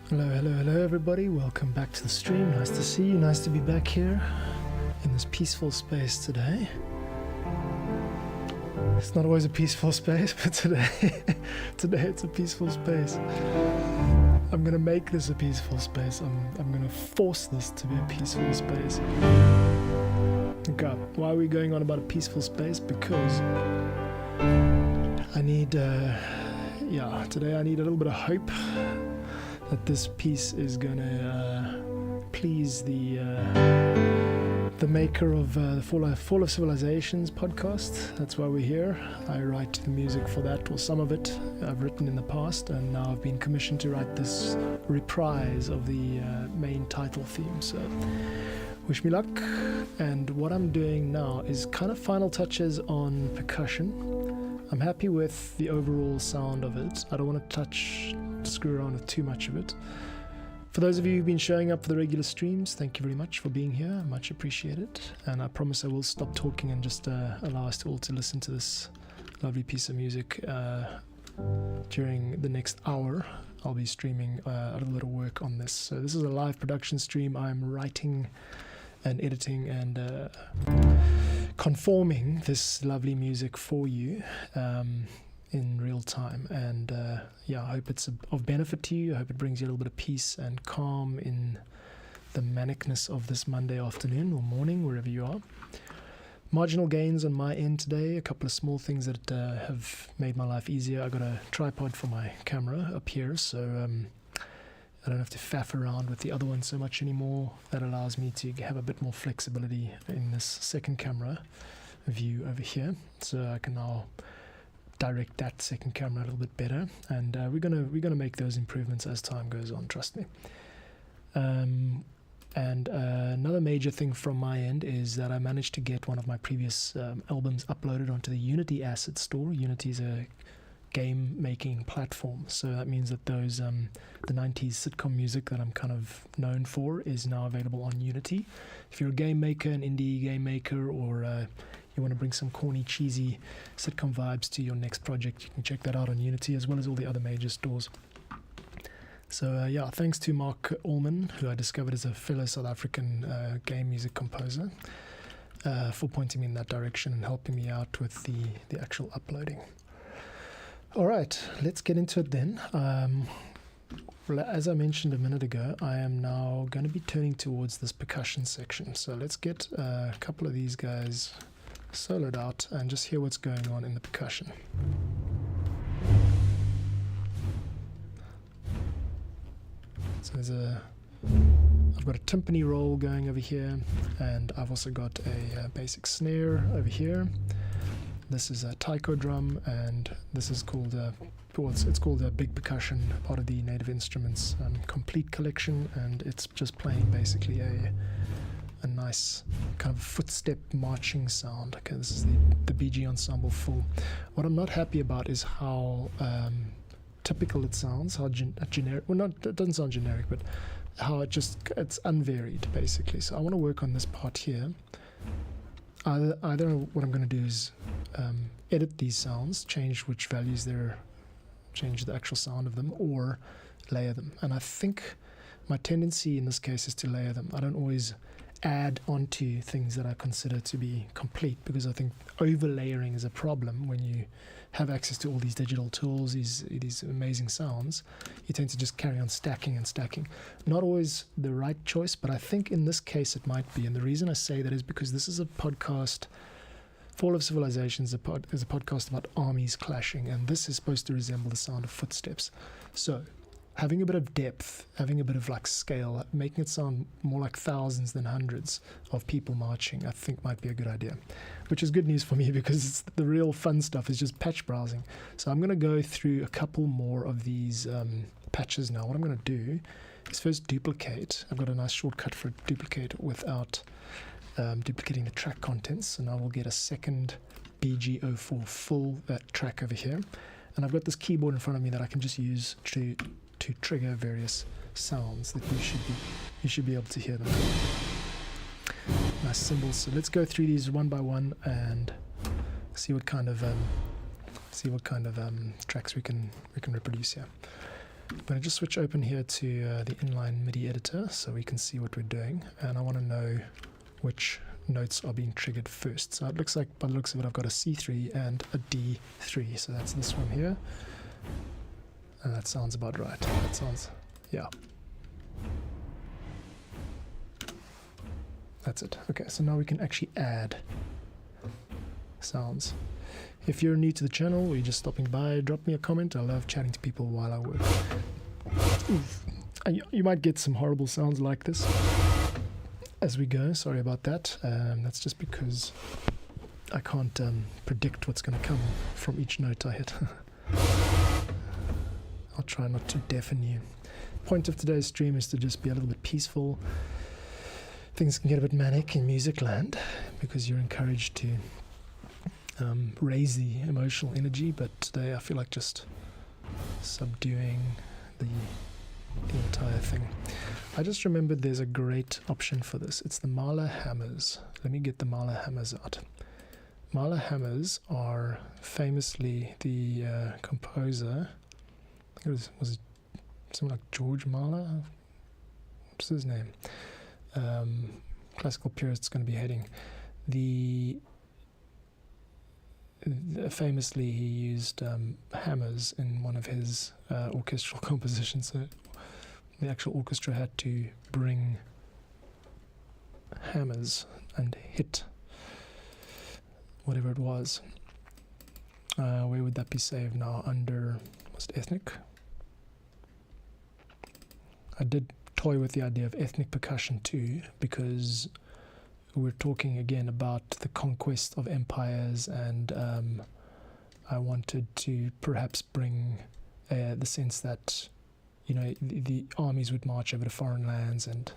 Hello everybody, welcome back to the stream. Nice to see you, nice to be back here in this peaceful space today. It's not always a peaceful space, but today it's a peaceful space. I'm gonna make this a peaceful space. I'm gonna force this to be a peaceful space. Okay, why are we going on about a peaceful space? Because I need, today I need a little bit of hope that this piece is gonna please the maker of the Fall of Civilizations podcast. That's why we're here. I write the music for that, or some of it I've written in the past, and now I've been commissioned to write this reprise of the main title theme. So wish me luck. And what I'm doing now is kind of final touches on percussion. I'm happy with the overall sound of it. I don't want to screw around with too much of it. For those of you who've been showing up for the regular streams, thank you very much for being here. Much appreciated. And I promise I will stop talking and just allow us all to listen to this lovely piece of music during the next hour. I'll be streaming a little bit of work on this. So this is a live production stream. I'm writing and editing and conforming this lovely music for you in real time, and I hope it's of benefit to you. I hope it brings you a little bit of peace and calm in the manicness of this Monday afternoon or morning, wherever you are. Marginal gains on my end today, a couple of small things that have made my life easier. I got a tripod for my camera up here, so I don't have to faff around with the other one so much anymore. That allows me to have a bit more flexibility in this second camera view over here, so I can now direct that second camera a little bit better, and we're gonna make those improvements as time goes on, trust me. And another major thing from my end is that I managed to get one of my previous albums uploaded onto the Unity asset store. Unity is a game making platform, so that means that those the 90s sitcom music that I'm kind of known for is now available on Unity. If you're a game maker, an indie game maker, or you want to bring some corny, cheesy sitcom vibes to your next project, you can check that out on Unity, as well as all the other major stores. So thanks to Mark Allman, who I discovered as a fellow South African game music composer, for pointing me in that direction and helping me out with the actual uploading. All right, let's get into it then. As I mentioned a minute ago, I am now going to be turning towards this percussion section. So let's get a couple of these guys soloed out and just hear what's going on in the percussion. So I've got a timpani roll going over here, and I've also got a basic snare over here. This is a taiko drum, and this is called it's called a big percussion, part of the Native Instruments complete collection, and it's just playing basically a nice kind of footstep marching sound. Okay, this is the BG Ensemble full. What I'm not happy about is how typical it sounds, how generic. Well, it doesn't sound generic, but how it's unvaried basically. So I want to work on this part here. Either what I'm going to do is edit these sounds, change which values change the actual sound of them, or layer them. And I think my tendency in this case is to layer them. I don't always add onto things that I consider to be complete, because I think overlayering is a problem when you have access to all these digital tools, these amazing sounds. You tend to just carry on stacking and stacking. Not always the right choice, but I think in this case it might be. And the reason I say that is because this is a podcast. Fall of Civilizations is a podcast about armies clashing, and this is supposed to resemble the sound of footsteps. So having a bit of depth, having a bit of like scale, making it sound more like thousands than hundreds of people marching, I think might be a good idea, which is good news for me, because the real fun stuff is just patch browsing. So I'm going to go through a couple more of these patches now. What I'm going to do is first duplicate. I've got a nice shortcut for duplicate without duplicating the track contents, so now we'll get a second BG04 full track over here, and I've got this keyboard in front of me that I can just use to trigger various sounds that you should be able to hear them. Nice cymbals. So let's go through these one by one and see what kind of tracks we can reproduce here. I'm going to just switch open here to the inline MIDI editor so we can see what we're doing, and I want to know which notes are being triggered first. So it looks like, by the looks of it, I've got a C3 and a D3, so that's this one here, and that sounds about right. That sounds, yeah. That's it. Okay, so now we can actually add sounds. If you're new to the channel or you're just stopping by, drop me a comment. I love chatting to people while I work. You might get some horrible sounds like this as we go. Sorry about that. That's just because I can't predict what's going to come from each note I hit. I'll try not to deafen you. Point of today's stream is to just be a little bit peaceful. Things can get a bit manic in music land because you're encouraged to raise the emotional energy, but today I feel like just subduing the entire thing. I just remembered there's a great option for this. It's the Mahler hammers. Let me get the Mahler hammers out. Mahler hammers are famously the composer, I think it was someone like George Mahler? What's his name? Classical purist's going to be hating. Famously, he used hammers in one of his orchestral compositions. So the actual orchestra had to bring hammers and hit whatever it was. Where would that be saved now? Under, was it ethnic? I did toy with the idea of ethnic percussion too, because we're talking again about the conquest of empires, and I wanted to perhaps bring the sense that, you know, the armies would march over to foreign lands, and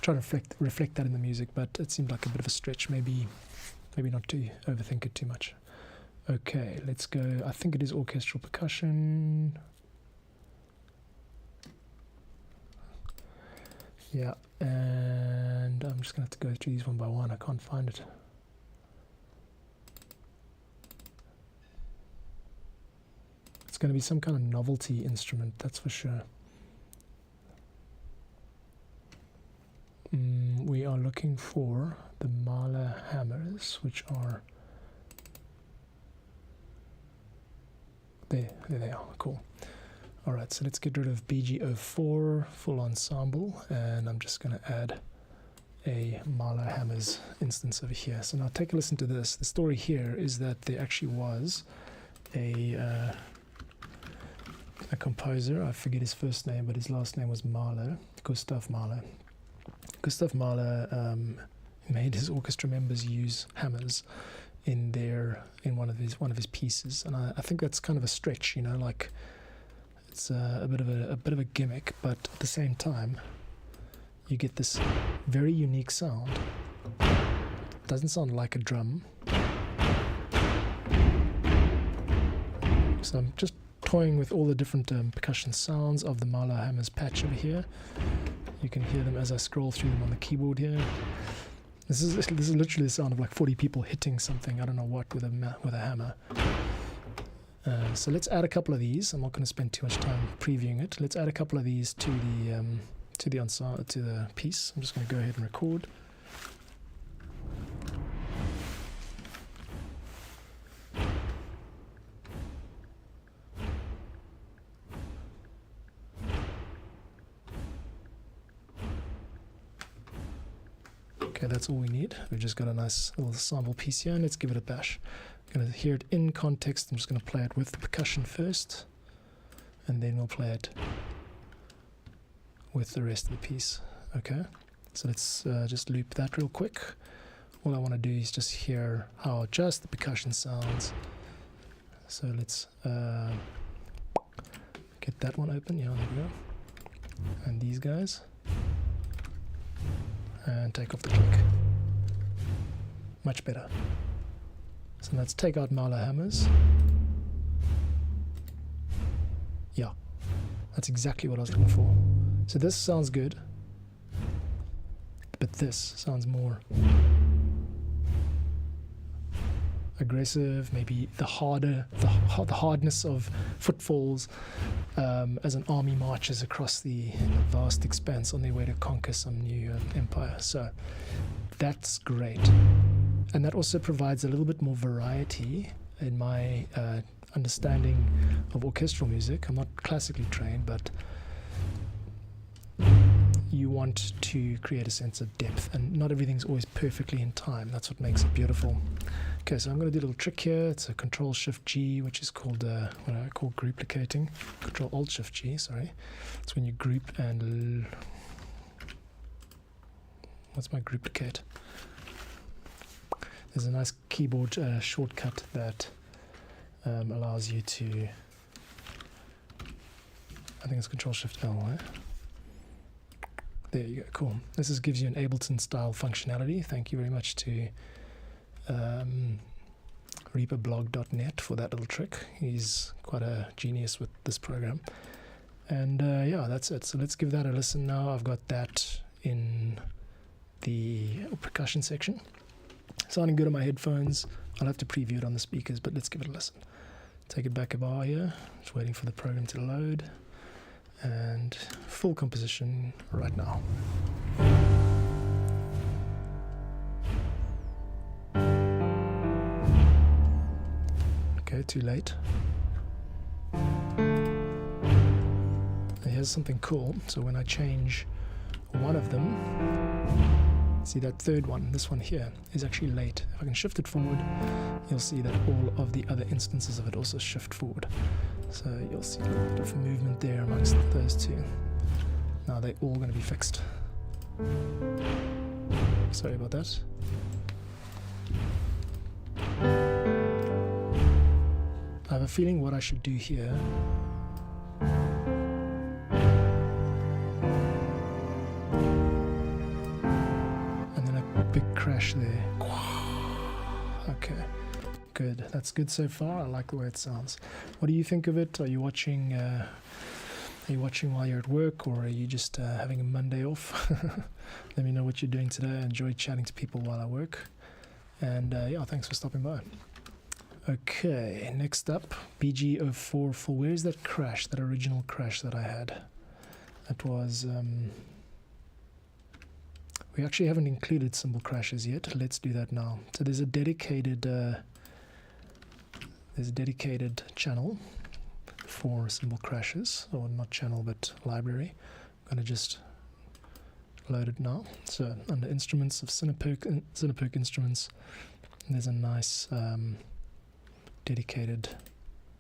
try to reflect that in the music, but it seemed like a bit of a stretch. Maybe not to overthink it too much. Okay, let's go. I think it is orchestral percussion. Yeah, and I'm just going to have to go through these one by one. I can't find it. It's going to be some kind of novelty instrument, that's for sure. We are looking for the Mahler hammers, which are... There they are, cool. Alright, so let's get rid of BG04, full ensemble, and I'm just going to add a Mahler hammers instance over here. So now take a listen to this. The story here is that there actually was a composer, I forget his first name, but his last name was Mahler, Gustav Mahler. Gustav Mahler made his orchestra members use hammers in one of his pieces, and I think that's kind of a stretch, you know, like it's a bit of a gimmick, but at the same time you get this very unique sound. It doesn't sound like a drum. So I'm just toying with all the different percussion sounds of the Mahler hammers patch over here. You can hear them as I scroll through them on the keyboard here. This is literally the sound of like 40 people hitting something, I don't know what, with a hammer. So let's add a couple of these. I'm not going to spend too much time previewing it. Let's add a couple of these to the piece. I'm just going to go ahead and record. Okay, that's all we need. We've just got a nice little sample piece here, and let's give it a bash. I'm going to hear it in context. I'm just going to play it with the percussion first, and then we'll play it with the rest of the piece. Okay, so let's just loop that real quick. All I want to do is just hear how just the percussion sounds. So let's get that one open. Yeah, there we go. And these guys. And take off the click. Much better. So let's take out Mahler hammers. Yeah, that's exactly what I was looking for. So this sounds good, but this sounds more... aggressive, maybe the hardness of footfalls as an army marches across the vast expanse on their way to conquer some new empire. So that's great. And that also provides a little bit more variety in my understanding of orchestral music. I'm not classically trained, but you want to create a sense of depth, and not everything's always perfectly in time. That's what makes it beautiful. Okay, so I'm going to do a little trick here. It's a Control-Shift-G, which is called what I call grouplicating. Control-Alt-Shift-G, sorry. It's when you group and... What's my group-licate? There's a nice keyboard shortcut that allows you to... I think it's Control-Shift-L, right? There you go, cool. This gives you an Ableton-style functionality. Thank you very much to reaperblog.net for that little trick. He's quite a genius with this program. And yeah, that's it. So let's give that a listen now. I've got that in the percussion section. Sounding good on my headphones. I'll have to preview it on the speakers, but let's give it a listen. Take it back a bar here. Just waiting for the program to load. And full composition right now. Okay, too late. Here's something cool. So when I change one of them, see that third one, this one here, is actually late. If I can shift it forward, you'll see that all of the other instances of it also shift forward. So you'll see a little bit of movement there amongst those two. Now they're all going to be fixed. Sorry about that. I have a feeling what I should do here and then a big crash there. Okay. Good. That's good so far. I like the way it sounds. What do you think of it? Are you watching? Are you watching while you're at work, or are you just having a Monday off? Let me know what you're doing today. I enjoy chatting to people while I work. And yeah, thanks for stopping by. Okay, next up, BG04 full. Where's that crash? That original crash that I had. That was. We actually haven't included cymbal crashes yet. Let's do that now. So there's a dedicated. There's a dedicated channel for cymbal crashes, or not channel but library. I'm going to just load it now. So under instruments of Cineperk instruments, there's a nice dedicated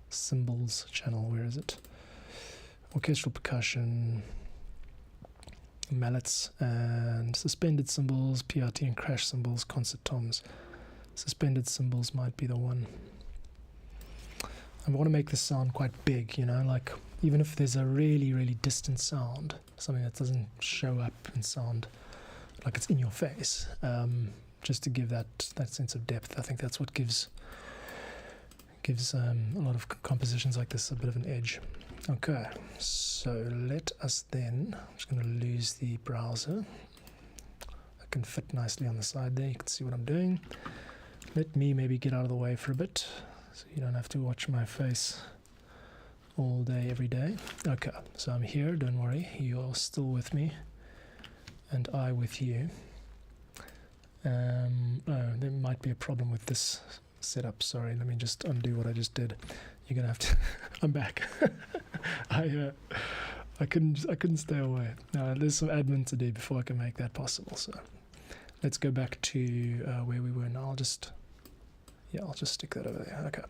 cymbals channel. Where is it? Orchestral percussion, mallets and suspended cymbals, PRT and crash cymbals, concert toms. Suspended cymbals might be the one. I want to make this sound quite big, you know, like even if there's a really, really distant sound, something that doesn't show up and sound like it's in your face, just to give that sense of depth. I think that's what gives a lot of compositions like this a bit of an edge. Okay, so let us then, I'm just going to lose the browser. I can fit nicely on the side there, you can see what I'm doing. Let me maybe get out of the way for a bit, so you don't have to watch my face all day, every day. Okay, so I'm here, don't worry, you're still with me, and I with you. Oh, there might be a problem with this setup, sorry, let me just undo what I just did. You're gonna have to, I'm back. I couldn't stay away. There's some admin to do before I can make that possible, so let's go back to where we were now. I'll just stick that over there. Okay.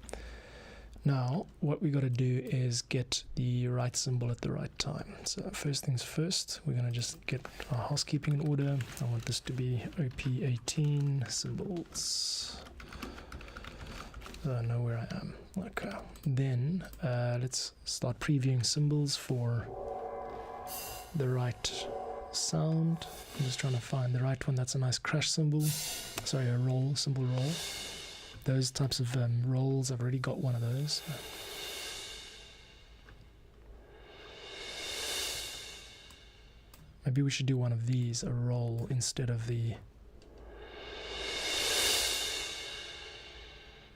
Now, what we got to do is get the right cymbal at the right time. So first things first, we're going to just get our housekeeping in order. I want this to be OP18 cymbals. So I know where I am. Okay. Then let's start previewing cymbals for the right sound. I'm just trying to find the right one. That's a nice crash cymbal. Sorry, a roll, cymbal roll. Those types of rolls, I've already got one of those. Maybe we should do one of these, a roll, instead of the...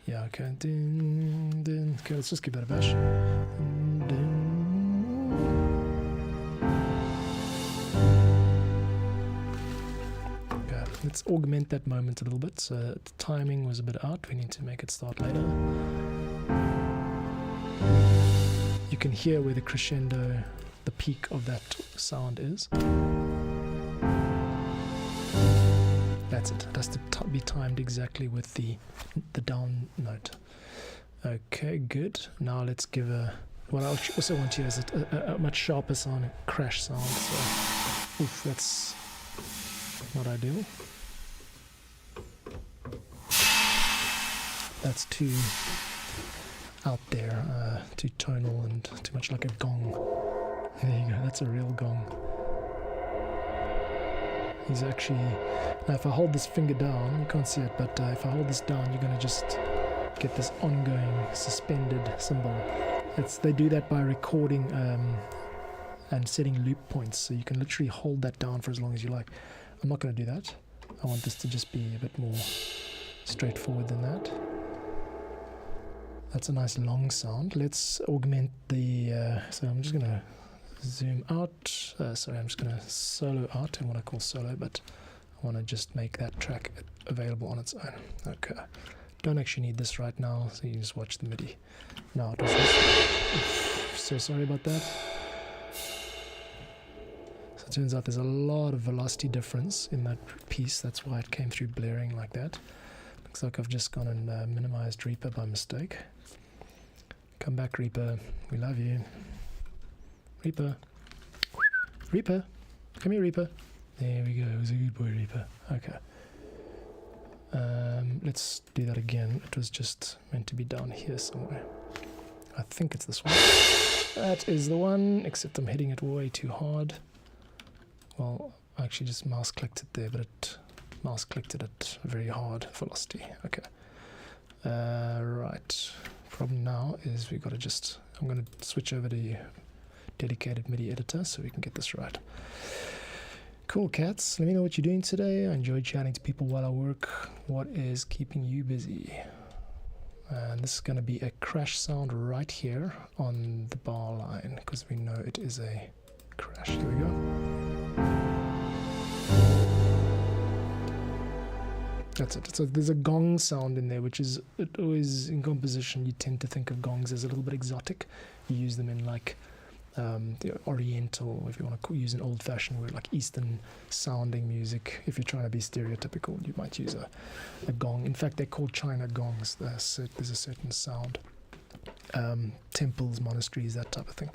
Yeah, Yeah, okay. Dun, dun. Okay, let's just give that a bash. Dun, dun. Okay, let's augment that moment a little bit. So the timing was a bit out. We need to make it start later. You can hear where the crescendo, the peak of that sound is. That's it. It has to be timed exactly with the down note. Okay, good. Now let's give what I also want here is a much sharper sound, a crash sound. So, oof, that's not ideal. That's too out there, too tonal and too much like a gong. There you go. That's a real gong. He's actually, now if I hold this finger down, you can't see it, but if I hold this down, you're going to just get this ongoing suspended cymbal. They do that by recording and setting loop points, so you can literally hold that down for as long as you like. I'm not going to do that. I want this to just be a bit more straightforward than that. That's a nice long sound. Let's augment the, so I'm just going to zoom out. Sorry, I'm just going to solo out in what I call solo, but I want to just make that track available on its own. Okay. Don't actually need this right now, so you just watch the MIDI. Now it was this. Oof, so sorry about that. So it turns out there's a lot of velocity difference in that piece. That's why it came through blaring like that. Looks like I've just gone and minimized Reaper by mistake. Come back, Reaper. We love you. Reaper. Reaper. Come here, Reaper. There we go. It was a good boy, Reaper. Okay. Let's do that again. It was just meant to be down here somewhere. I think it's this one. That is the one, except I'm hitting it way too hard. Well, I actually just mouse clicked it there, but it mouse clicked it at very hard velocity. Okay. Right. Problem now is we've got to just, I'm going to switch over to dedicated MIDI editor so we can get this right. Cool, cats. Let me know what you're doing today. I enjoy chatting to people while I work. What is keeping you busy? And this is going to be a crash sound right here on the bar line because we know it is a crash. Here we go. That's it. So there's a gong sound in there, which is always in composition. You tend to think of gongs as a little bit exotic. You use them in like the Oriental, if you want to use an old-fashioned word, like Eastern sounding music. If you're trying to be stereotypical, you might use a gong. In fact, they're called China gongs. There's a certain sound. Temples, monasteries, that type of thing.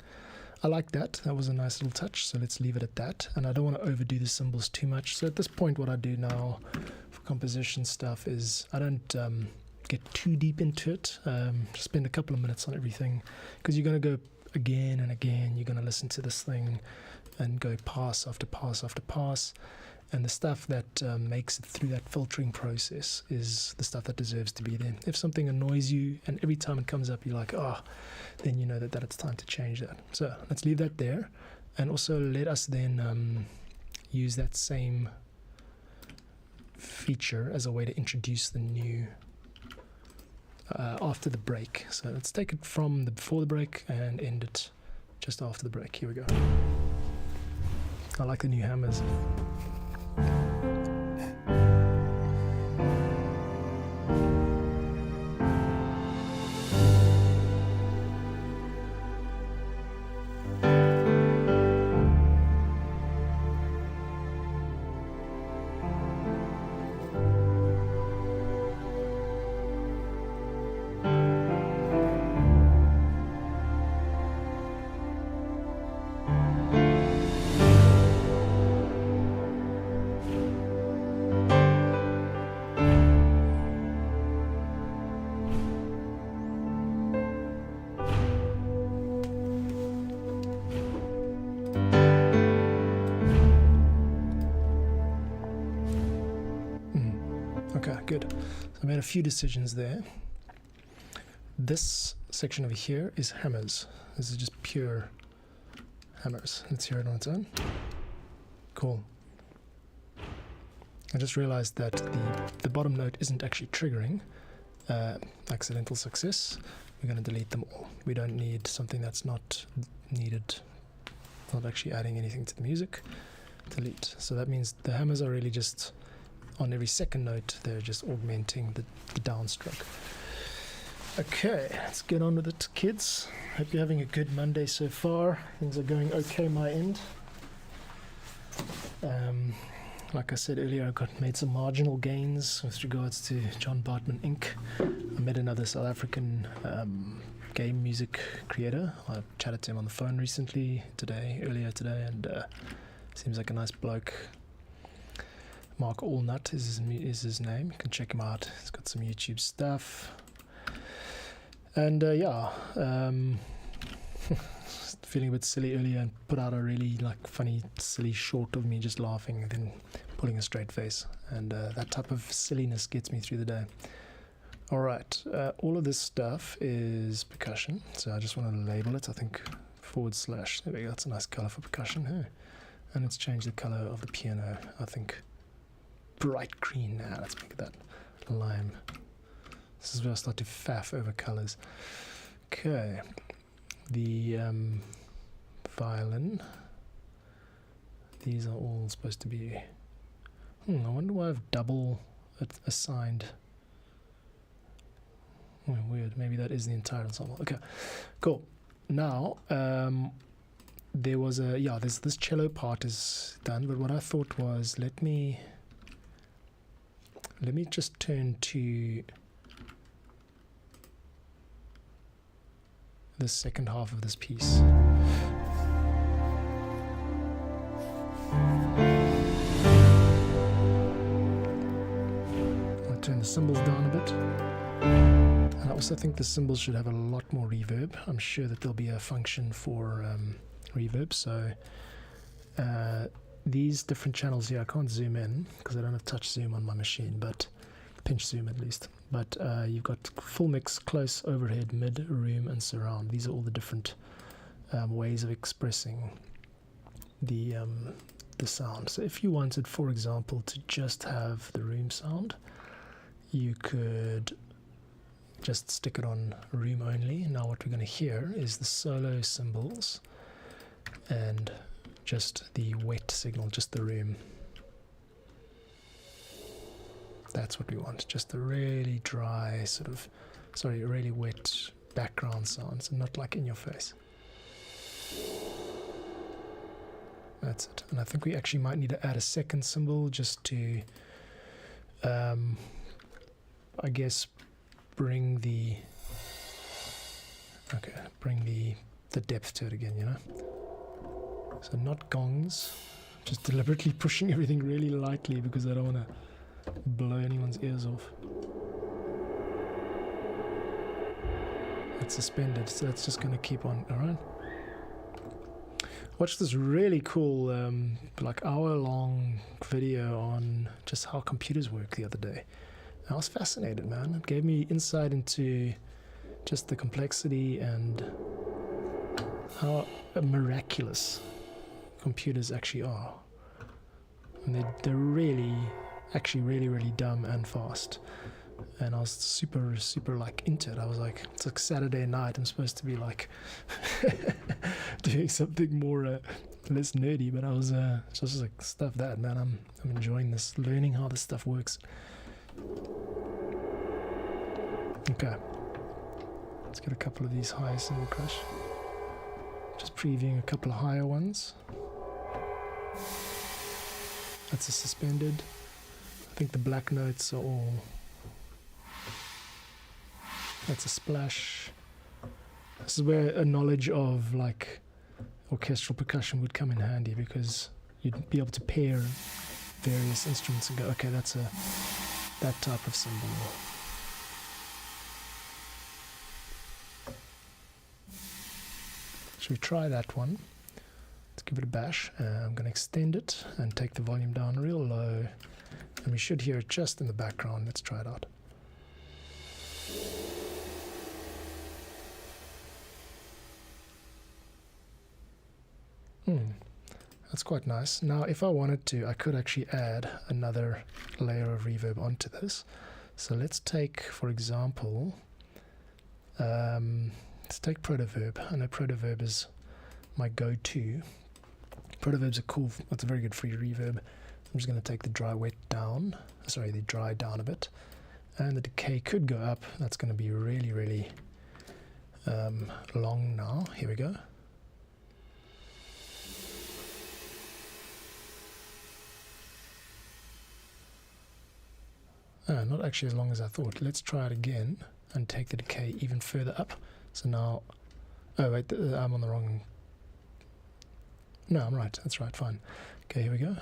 I like that. That was a nice little touch, so let's leave it at that. And I don't want to overdo the cymbals too much. So at this point, what I do now for composition stuff is I don't get too deep into it. Spend a couple of minutes on everything, because you're going to go again and again. You're going to listen to this thing and go pass after pass after pass, and the stuff that makes it through that filtering process is the stuff that deserves to be there. If something annoys you and every time it comes up you're like, oh, then you know that it's time to change that. So let's leave that there, and also let us then use that same feature as a way to introduce the new after the break. So let's take it from before the break and end it just after the break. Here we go. I like the new hammers. Okay, good. So I made a few decisions there. This section over here is hammers. This is just pure hammers. Let's hear it on its own. Cool. I just realized that the bottom note isn't actually triggering. accidental success. We're going to delete them all. We don't need something that's not needed, not actually adding anything to the music. Delete. So that means the hammers are really just on every second note, they're just augmenting the downstroke. Okay, let's get on with it, kids. Hope you're having a good Monday so far. Things are going okay my end. Like I said earlier, I made some marginal gains with regards to John Bartman Inc. I met another South African game music creator. I chatted to him on the phone recently, earlier today, and seems like a nice bloke. Mark Allnut is his name. You can check him out. He's got some YouTube stuff. And feeling a bit silly earlier and put out a really funny, silly short of me just laughing and then pulling a straight face. And that type of silliness gets me through the day. All right, all of this stuff is percussion. So I just want to label it. I think / there we go. That's a nice color for percussion. Huh? And let's change the color of the piano. I think bright green now. Let's make that lime. This is where I start to faff over colors. Okay, the violin. These are all supposed to be. I wonder why I've double assigned. Oh, weird. Maybe that is the entire ensemble. Okay, cool. Now, there was this cello part is done, but what I thought was let me just turn to the second half of this piece. I'll turn the cymbals down a bit. And I also think the cymbals should have a lot more reverb. I'm sure that there'll be a function for reverb. So these different channels here, I can't zoom in because I don't have touch zoom on my machine, but pinch zoom at least. But you've got full mix, close, overhead, mid, room, and surround. These are all the different ways of expressing the sound. So if you wanted, for example, to just have the room sound, you could just stick it on room only. Now what we're going to hear is the solo cymbals and just the wet signal, just the room. That's what we want, just a really dry really wet background sounds, and not like in your face. That's it. And I think we actually might need to add a second cymbal just to, I guess, bring the depth to it again, you know? So not gongs, just deliberately pushing everything really lightly because I don't want to blow anyone's ears off. It's suspended, so that's just going to keep on. Alright. Watched this really cool, hour-long video on just how computers work the other day. I was fascinated, man. It gave me insight into just the complexity and how miraculous computers actually are. And they're really dumb and fast. And I was super into it. I was like, it's like Saturday night. I'm supposed to be like doing something more less nerdy, but I was just like, stuff that, man. I'm enjoying this, learning how this stuff works. Okay, let's get a couple of these high cymbal crash. Just previewing a couple of higher ones. That's a suspended. I think the black notes are all. That's a splash. This is where a knowledge of orchestral percussion would come in handy, because you'd be able to pair various instruments and go, okay, that's that type of cymbal. Should we try that one? Let's give it a bash. I'm going to extend it and take the volume down real low, and we should hear it just in the background. Let's try it out. That's quite nice. Now, if I wanted to, I could actually add another layer of reverb onto this. So let's take, for example, let's take Protoverb. I know Protoverb is my go-to. Protoverb's a cool, it's a very good free reverb. I'm just going to take the dry down a bit, and the decay could go up. That's going to be really, really long now. Here we go. Not actually as long as I thought. Let's try it again and take the decay even further up. So now, oh wait, I'm on the wrong. No, I'm right. That's right. Fine. Okay, here we go.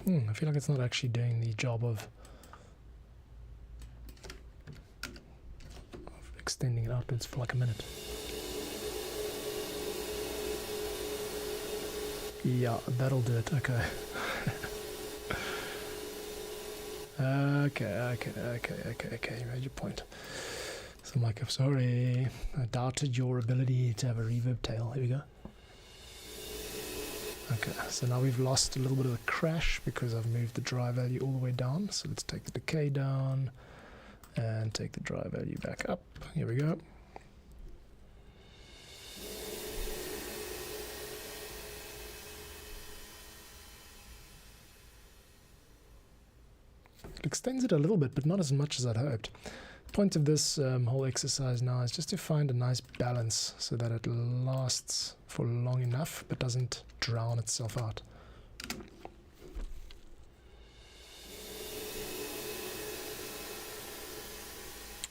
I feel like it's not actually doing the job of extending it outwards for like a minute. Yeah, that'll do it. Okay. Okay. You made your point. So I'm like, I'm sorry. I doubted your ability to have a reverb tail. Here we go. Okay, so now we've lost a little bit of the crash because I've moved the dry value all the way down. So let's take the decay down and take the dry value back up. Here we go. It extends it a little bit, but not as much as I'd hoped. The point of this whole exercise now is just to find a nice balance so that it lasts for long enough but doesn't drown itself out.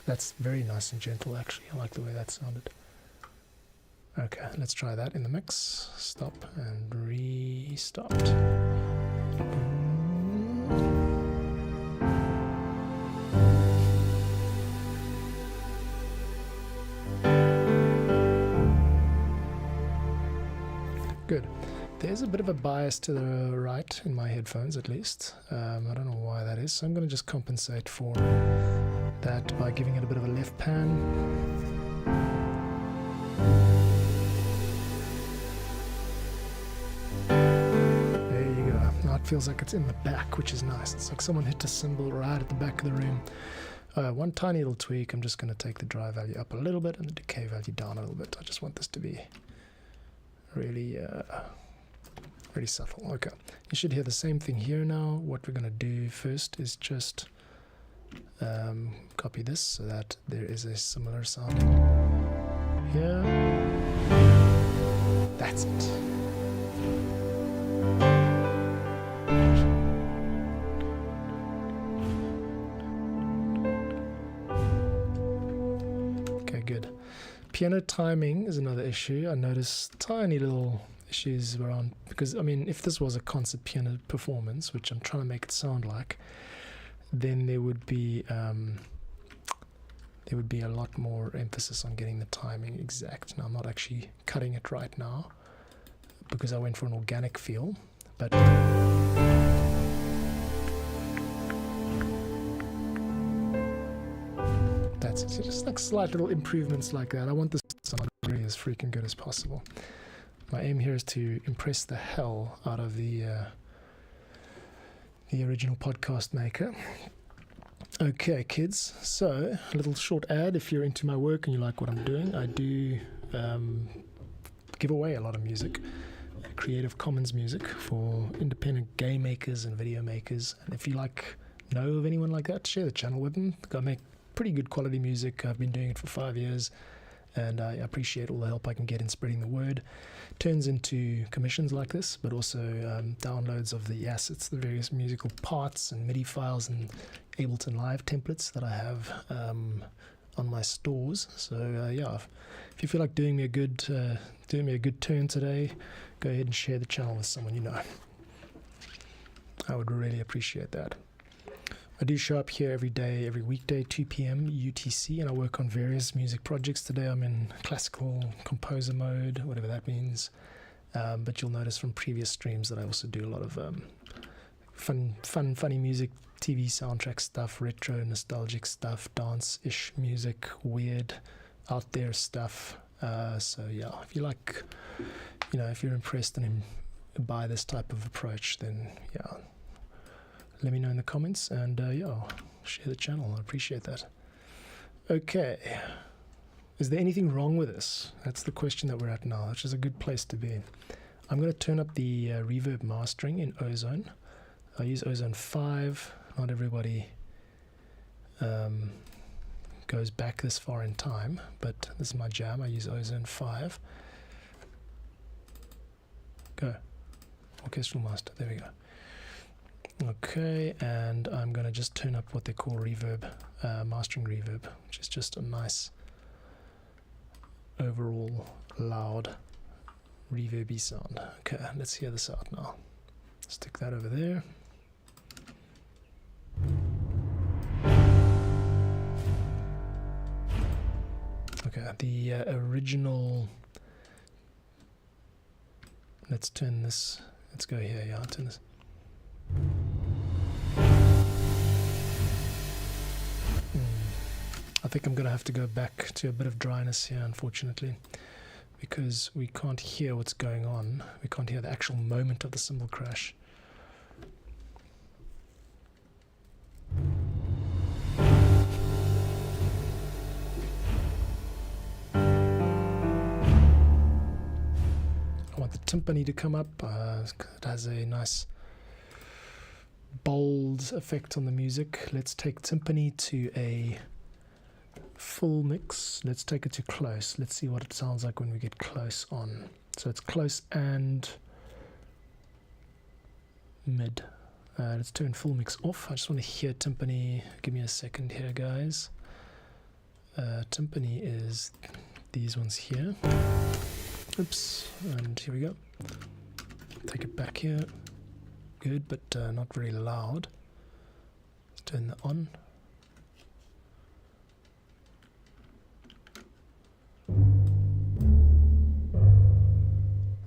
That's very nice and gentle, actually. I like the way that sounded. Okay, let's try that in the mix. Stop and restart. Good. There's a bit of a bias to the right in my headphones, at least. I don't know why that is, so I'm going to just compensate for that by giving it a bit of a left pan. There you go. Now it feels like it's in the back, which is nice. It's like someone hit a cymbal right at the back of the room. One tiny little tweak. I'm just going to take the dry value up a little bit and the decay value down a little bit. I just want this to be really really subtle. Okay, you should hear the same thing here now. What we're going to do first is just copy this so that there is a similar sound here. That's it. Okay, good. Piano timing is another issue. I noticed tiny little issues around, because I mean, if this was a concert piano performance, which I'm trying to make it sound like, then there would be a lot more emphasis on getting the timing exact. Now I'm not actually cutting it right now because I went for an organic feel, but that's it. So just like slight little improvements like that. I want this to sound really as freaking good as possible. My aim here is to impress the hell out of the original podcast maker. Okay, kids, so a little short ad. If you're into my work and you like what I'm doing, I do give away a lot of music, Creative Commons music, for independent game makers and video makers. And if you know of anyone like that, share the channel with them. I make pretty good quality music. I've been doing it for 5 years, and I appreciate all the help I can get in spreading the word. Turns into commissions like this, but also downloads of the assets, the various musical parts and MIDI files and Ableton Live templates that I have on my stores. So yeah, if you feel like doing me a good turn today, go ahead and share the channel with someone you know. I would really appreciate that. I do show up here every day, every weekday, 2 p.m. UTC, and I work on various music projects. Today I'm in classical composer mode, whatever that means. But you'll notice from previous streams that I also do a lot of funny music, TV soundtrack stuff, retro, nostalgic stuff, dance-ish music, weird, out there stuff. So yeah, if you like, if you're impressed and by this type of approach, then yeah, let me know in the comments, and yeah, share the channel. I appreciate that. Okay, is there anything wrong with this? That's the question that we're at now, which is a good place to be. I'm going to turn up the reverb mastering in Ozone. I use Ozone 5. Not everybody goes back this far in time, but this is my jam. I use Ozone 5. Go. Orchestral master. There we go. Okay, and I'm going to just turn up what they call reverb, mastering reverb, which is just a nice overall loud reverby sound. Okay, let's hear this out now. Stick that over there. Okay, the original, let's turn this, let's go here, yeah, I'll turn this. I think I'm going to have to go back to a bit of dryness here, unfortunately, because we can't hear what's going on. We can't hear the actual moment of the cymbal crash. I want the timpani to come up. It has a nice bold effect on the music. Let's take timpani to a full mix. Let's take it to close. Let's see what it sounds like when we get close on. So it's close and mid. Let's turn full mix off. I just want to hear timpani. Give me a second here, guys. Timpani is these ones here. Oops, and here we go. Take it back here. Good, but not very loud. Let's turn that on.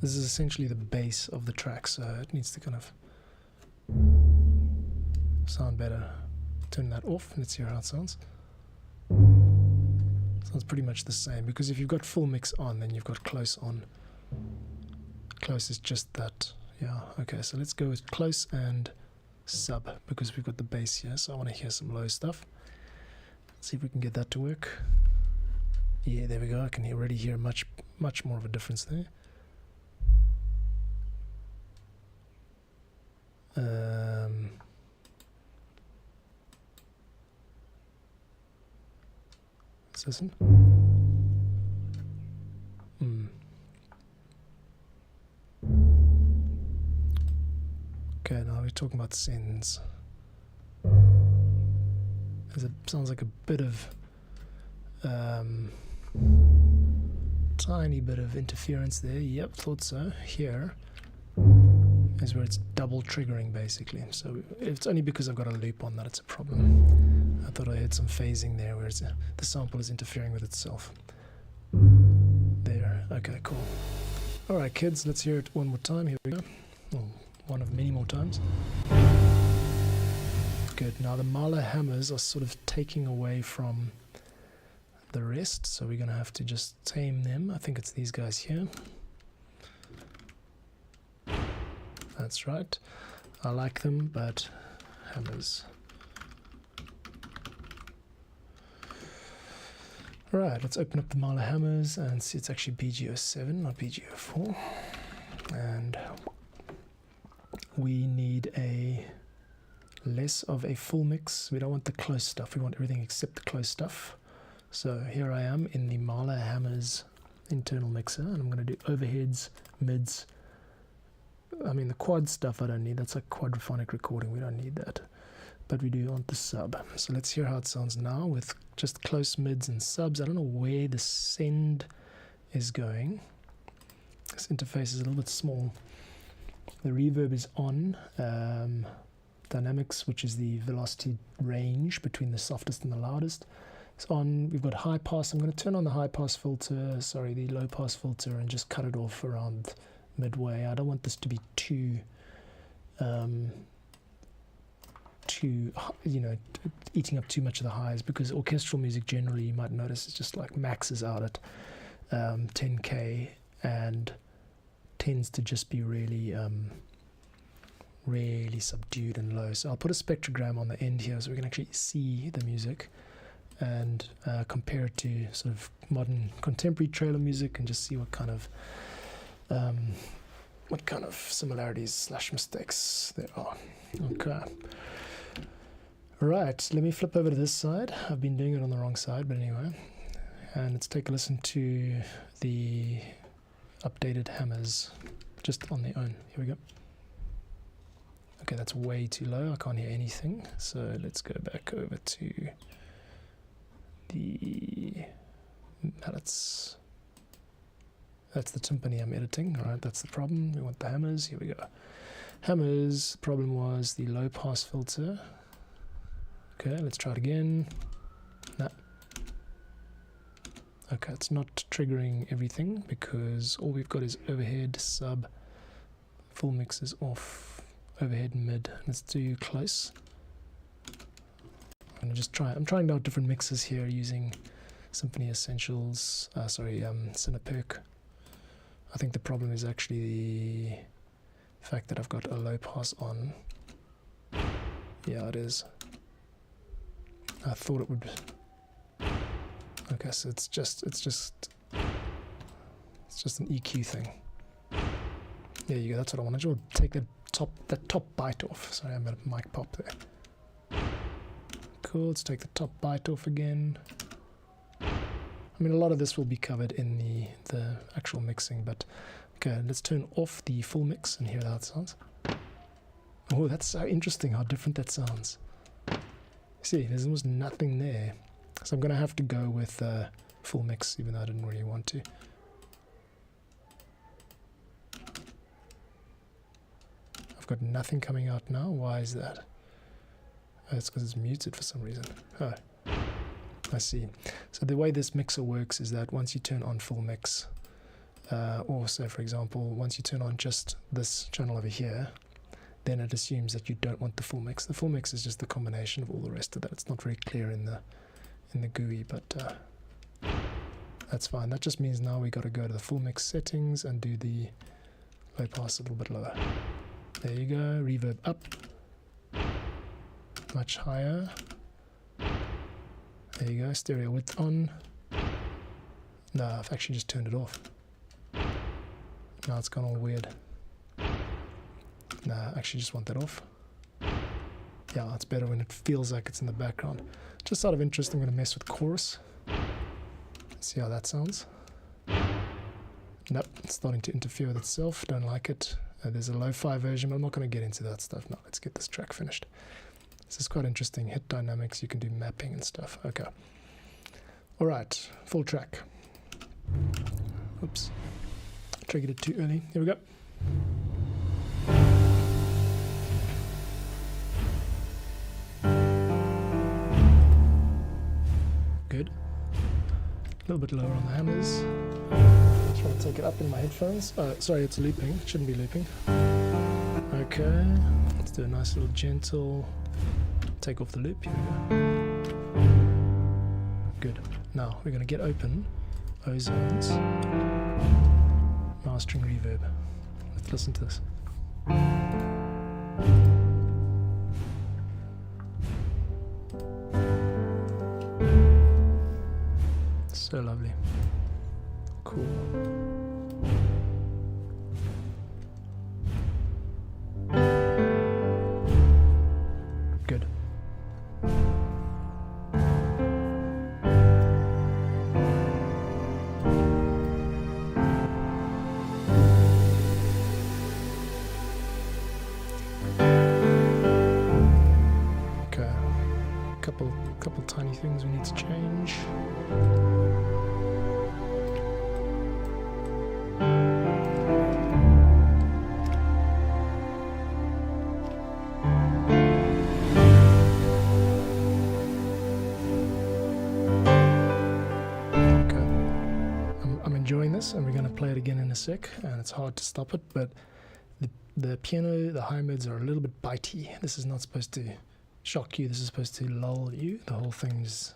This is essentially the base of the track, so it needs to kind of sound better. Turn that off, let's hear how it sounds. Sounds pretty much the same, because if you've got full mix on, then you've got close on. Close is just that. Yeah, okay, so let's go with close and sub, because we've got the bass here, so I want to hear some low stuff. Let's see if we can get that to work. Yeah, there we go. I can already hear much more of a difference there. Let's listen. Okay, now we're talking about sends. Sounds like a bit of tiny bit of interference there. Yep, thought so. Here is where it's double triggering, basically. So it's only because I've got a loop on that it's a problem. I thought I had some phasing there where the sample is interfering with itself. There. Okay, cool. Alright, kids, let's hear it one more time. Here we go. Oh, one of many more times. Good. Now the Mahler hammers are sort of taking away from the rest, so we're going to have to just tame them. I think it's these guys here. That's right. I like them, but hammers. Alright, let's open up the Mahler hammers and see it's actually BG07, not BG04. And we need a less of a full mix. We don't want the close stuff. We want everything except the close stuff. So here I am in the Mahler hammers internal mixer, and I'm going to do overheads, mids. I mean, the quad stuff I don't need. That's a quadraphonic recording. We don't need that. But we do want the sub. So let's hear how it sounds now with just close mids and subs. I don't know where the send is going. This interface is a little bit small. The reverb is on. Dynamics, which is the velocity range between the softest and the loudest. It's on. We've got high pass. I'm going to turn on the high pass filter, the low pass filter, and just cut it off around midway. I don't want this to be too eating up too much of the highs, because orchestral music generally, you might notice, it's just like maxes out at 10K and tends to just be really really subdued and low. So I'll put a spectrogram on the end here so we can actually see the music and compare it to sort of modern contemporary trailer music and just see what kind of similarities / mistakes there are. Okay. Right, let me flip over to this side. I've been doing it on the wrong side, but anyway. And let's take a listen to the updated hammers just on their own. Here we go. Okay, that's way too low. I can't hear anything. So let's go back over to the mallets. That's the timpani I'm editing. All right, that's the problem. We want the hammers. Here we go. Hammers. The problem was the low pass filter. Okay, let's try it again. No. Okay, it's not triggering everything because all we've got is overhead, sub, full mix is off, overhead, mid. Let's do close. I'm trying out different mixes here using Symphony Essentials, Cineperk. I think the problem is actually the fact that I've got a low pass on. Yeah, it is. I thought it would. Okay, so it's just an EQ thing. There you go. That's what I want. I just want to take that top bite off. Sorry, I made a mic pop there. Cool. Let's take the top bite off again. I mean, a lot of this will be covered in the actual mixing, but okay. Let's turn off the full mix and hear how it sounds. Oh, that's so interesting how different that sounds. See, there's almost nothing there. So I'm going to have to go with full mix, even though I didn't really want to. I've got nothing coming out now. Why is that? Oh, it's because it's muted for some reason. Oh, I see. So the way this mixer works is that once you turn on full mix, or so for example, once you turn on just this channel over here, then it assumes that you don't want the full mix. The full mix is just the combination of all the rest of that. It's not very clear in the GUI, but that's fine. That just means now we got to go to the full mix settings and do the low pass a little bit lower. There you go. Reverb up, much higher. There you go. Stereo width on. No, I've actually just turned it off. Now it's gone all weird. No, I actually just want that off. Yeah, it's better when it feels like it's in the background. Just out of interest, I'm going to mess with chorus. See how that sounds. Nope, it's starting to interfere with itself. Don't like it. There's a lo-fi version, but I'm not going to get into that stuff now. Let's get this track finished. This is quite interesting. Hit dynamics, you can do mapping and stuff. Okay. All right, full track. Oops. Triggered it too early. Here we go. Good. A little bit lower on the hammers. Try to take it up in my headphones. Sorry, it's looping. It shouldn't be looping. Okay. Let's do a nice little gentle take off the loop. Here we go. Good. Now we're going to get open Ozones mastering reverb. Let's listen to this. So lovely. Cool. Good. Okay. Couple tiny things we need to change. And we're going to play it again in a sec, and it's hard to stop it, but the piano, the high mids are a little bit bitey. This is not supposed to shock you, this is supposed to lull you. The whole thing's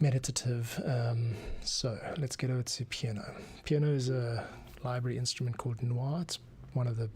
meditative. So let's get over to piano. Piano is a library instrument called noir. It's one of the